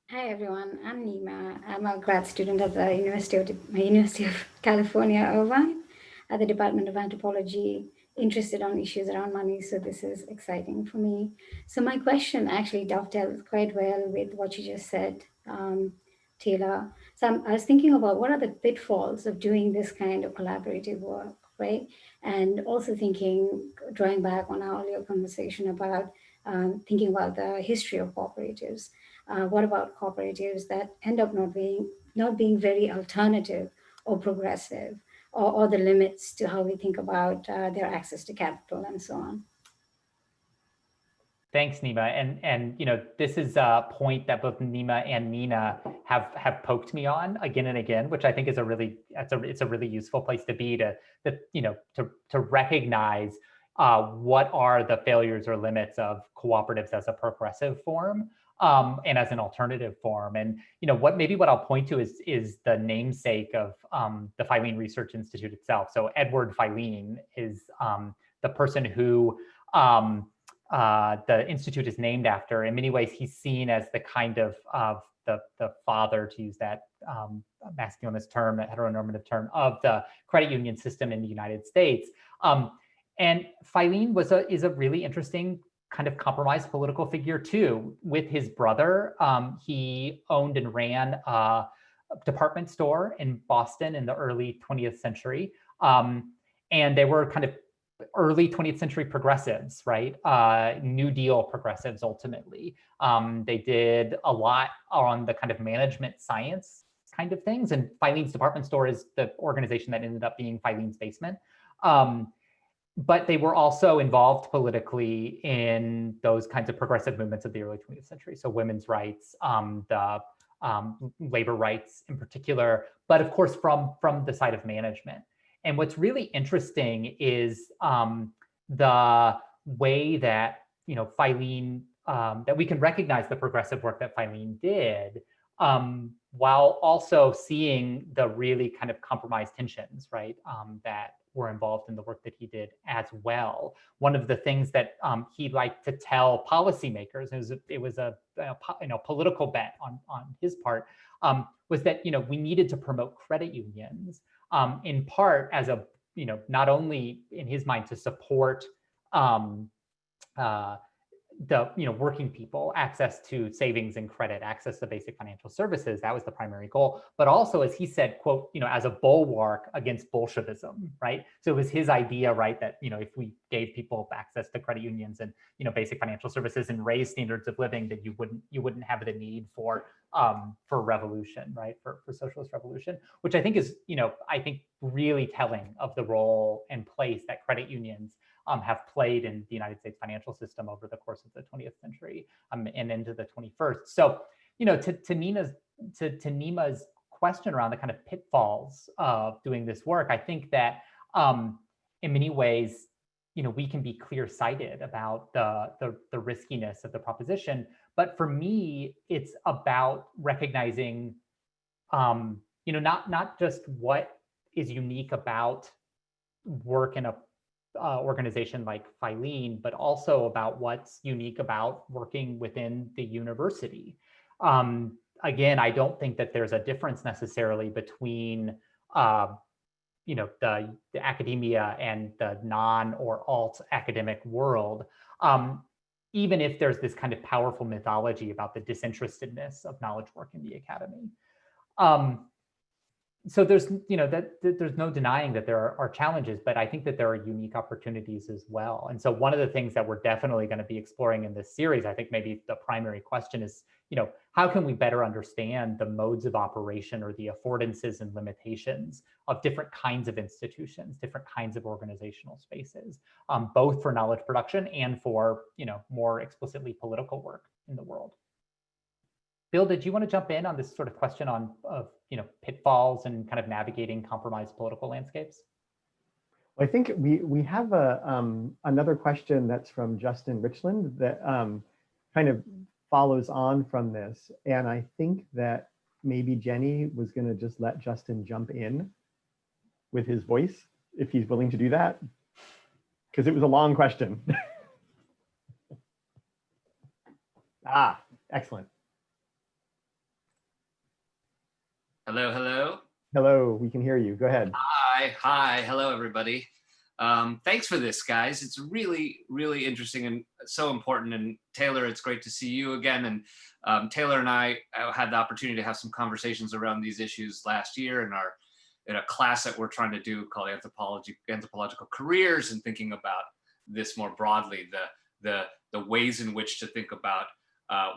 D: Hi everyone, I'm Nima. I'm a grad student at the University of California, Irvine. at the Department of Anthropology, interested on issues around money. So this is exciting for me. So my question actually dovetails quite well with what you just said, Taylor. So I was thinking about what are the pitfalls of doing this kind of collaborative work, right? And also thinking, drawing back on our earlier conversation about thinking about the history of cooperatives. What about cooperatives that end up not being very alternative or progressive, or the limits to how we think about their access to capital and so on?
B: Thanks, Nima. And this is a point that both Nima and Nina have poked me on again and again, which I think is it's a really useful place to be to recognize what are the failures or limits of cooperatives as a progressive form and as an alternative form. And what I'll point to is the namesake of the Feilen Research Institute itself. So Edward Feilen is the person who the institute is named after. In many ways, he's seen as the kind of the father, to use that masculinist term, that heteronormative term, of the credit union system in the United States. And Feilen is a really interesting kind of compromised political figure too. With his brother, he owned and ran a department store in Boston in the early 20th century. And they were kind of early 20th century progressives, right? New Deal progressives, ultimately. They did a lot on the kind of management science kind of things. And Feilen's department store is the organization that ended up being Feilen's basement. But they were also involved politically in those kinds of progressive movements of the early 20th century. So women's rights, the labor rights in particular, but of course from the side of management. And what's really interesting is the way that Feilen, that we can recognize the progressive work that Feilen did, while also seeing the really kind of compromised tensions, right, that were involved in the work that he did as well. One of the things that he liked to tell policymakers, it was a political bet on his part, was that we needed to promote credit unions. In part as a, not only in his mind to support the working people, access to savings and credit, access to basic financial services, that was the primary goal. But also, as he said, quote, as a bulwark against Bolshevism, right? So it was his idea, right, that if we gave people access to credit unions and basic financial services and raised standards of living, that you wouldn't have the need for revolution, right, for socialist revolution, which I think is really telling of the role and place that credit unions have played in the United States financial system over the course of the 20th century and into the 21st. So, to Nima's question around the kind of pitfalls of doing this work, I think that in many ways, we can be clear-sighted about the riskiness of the proposition. But for me, it's about recognizing, not just what is unique about work in a organization like Feilen, but also about what's unique about working within the university. Again, I don't think that there's a difference necessarily between the academia and the non or alt academic world, even if there's this kind of powerful mythology about the disinterestedness of knowledge work in the academy. So there's there's no denying that there are challenges, but I think that there are unique opportunities as well. And so one of the things that we're definitely going to be exploring in this series, I think maybe the primary question is, how can we better understand the modes of operation or the affordances and limitations of different kinds of institutions, different kinds of organizational spaces, both for knowledge production and for more explicitly political work in the world. Bill, did you want to jump in on this sort of question of pitfalls and kind of navigating compromised political landscapes?
A: Well, I think we have another question that's from Justin Richland that kind of follows on from this. And I think that maybe Jenny was going to just let Justin jump in with his voice, if he's willing to do that, because it was a long question. Excellent.
E: Hello, hello.
A: Hello, we can hear you. Go ahead.
E: Hi. Hi, hello everybody. Thanks for this, guys. It's really, really interesting and so important. And Taylor, it's great to see you again. And Taylor and I had the opportunity to have some conversations around these issues last year in a class that we're trying to do called Anthropological Careers, and thinking about this more broadly, the ways in which to think about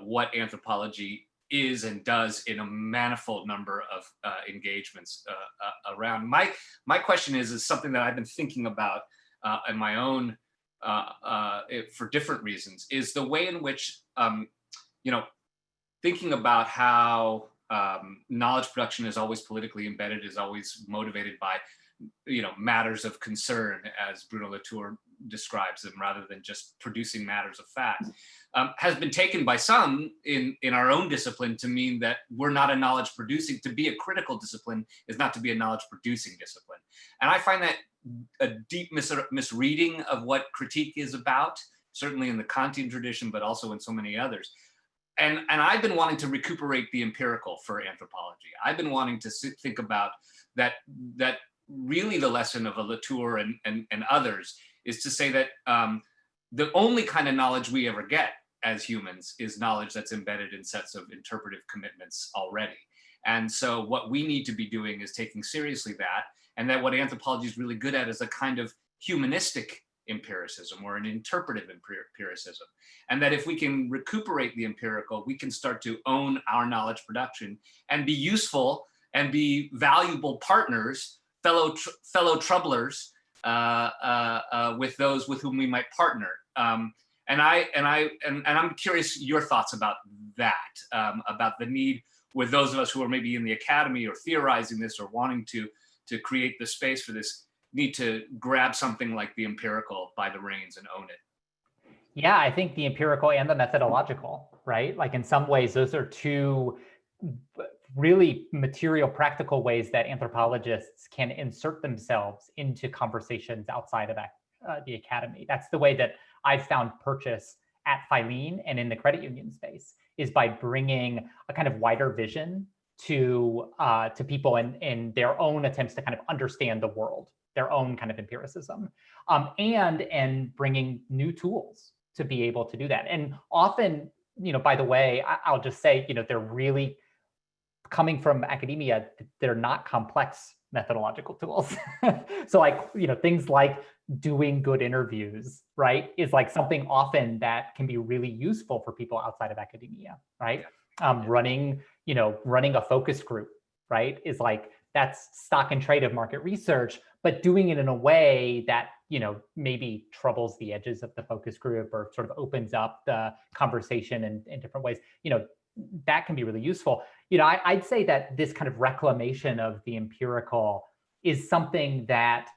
E: what anthropology is and does in a manifold number of engagements around. My question is something that I've been thinking about in my own, for different reasons, is the way in which, thinking about how knowledge production is always politically embedded, is always motivated by, matters of concern, as Bruno Latour describes them, rather than just producing matters of fact, has been taken by some in our own discipline to mean that we're not a knowledge producing. To be a critical discipline is not to be a knowledge producing discipline. And I find that a deep misreading of what critique is about, certainly in the Kantian tradition, but also in so many others. And I've been wanting to recuperate the empirical for anthropology. I've been wanting to think about that really the lesson of a Latour and others is to say that the only kind of knowledge we ever get as humans is knowledge that's embedded in sets of interpretive commitments already. And so what we need to be doing is taking seriously that, and that what anthropology is really good at is a kind of humanistic empiricism or an interpretive empiricism. And that if we can recuperate the empirical, we can start to own our knowledge production and be useful and be valuable partners, fellow troublers, with those with whom we might partner. And I'm curious your thoughts about that, about the need with those of us who are maybe in the academy or theorizing this or wanting to create the space for this, need to grab something like the empirical by the reins and own it.
B: Yeah, I think the empirical and the methodological, right? Like in some ways, those are two really material, practical ways that anthropologists can insert themselves into conversations outside of the academy. That's the way that I've found purchase at Feilen and in the credit union space, is by bringing a kind of wider vision to people in their own attempts to kind of understand the world, their own kind of empiricism, and bringing new tools to be able to do that. And often, by the way, I'll just say, they're really coming from academia, they're not complex methodological tools. So like, things like doing good interviews, right, is like something often that can be really useful for people outside of academia, right? Running a focus group, right, is like, that's stock and trade of market research, but doing it in a way that, maybe troubles the edges of the focus group or sort of opens up the conversation in different ways, that can be really useful. I'd say that this kind of reclamation of the empirical is something that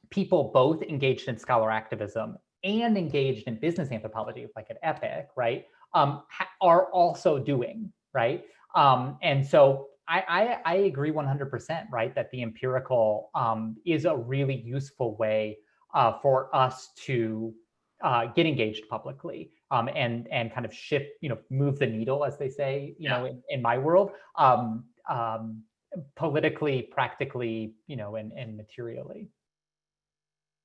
B: people both engaged in scholar activism and engaged in business anthropology, like at Epic, right, are also doing, right? And so I agree 100%, right, that the empirical is a really useful way for us to get engaged publicly and kind of shift, move the needle, as they say, in my world, politically, practically, and materially.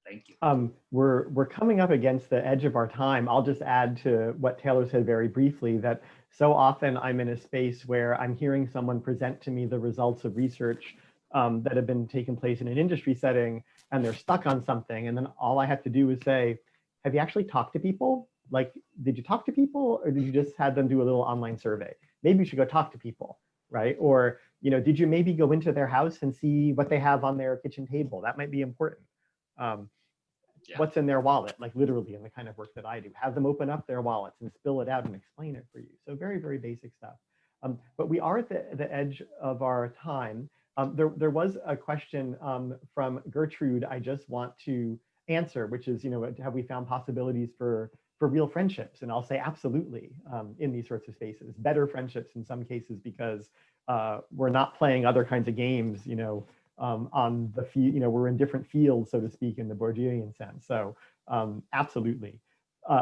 E: Thank you.
A: We're coming up against the edge of our time. I'll just add to what Taylor said very briefly, that so often I'm in a space where I'm hearing someone present to me the results of research that have been taking place in an industry setting, and they're stuck on something. And then all I have to do is say, have you actually talked to people? Like, did you talk to people, or did you just have them do a little online survey? Maybe you should go talk to people, right? Or, did you maybe go into their house and see what they have on their kitchen table? That might be important. What's in their wallet, like literally in the kind of work that I do. Have them open up their wallets and spill it out and explain it for you. So very, very basic stuff. But we are at the edge of our time. There was a question from Gertrude I just want to answer, which is, have we found possibilities for real friendships? And I'll say absolutely, in these sorts of spaces. Better friendships in some cases, because we're not playing other kinds of games, on the field, we're in different fields, so to speak, in the Bourdieuian sense. So absolutely.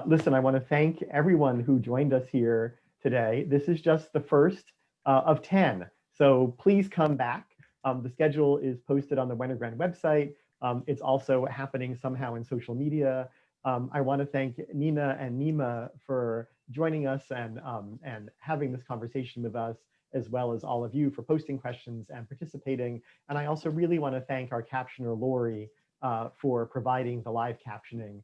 A: Listen, I want to thank everyone who joined us here today. This is just the first of 10. So please come back. The schedule is posted on the Wenner-Gren website. It's also happening somehow in social media. I want to thank Nina and Nima for joining us and having this conversation with us, as well as all of you for posting questions and participating. And I also really want to thank our captioner, Lori, for providing the live captioning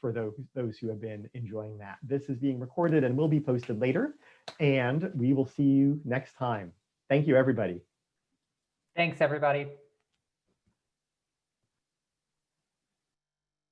A: for those who have been enjoying that. This is being recorded and will be posted later, and we will see you next time. Thank you, everybody.
B: Thanks, everybody.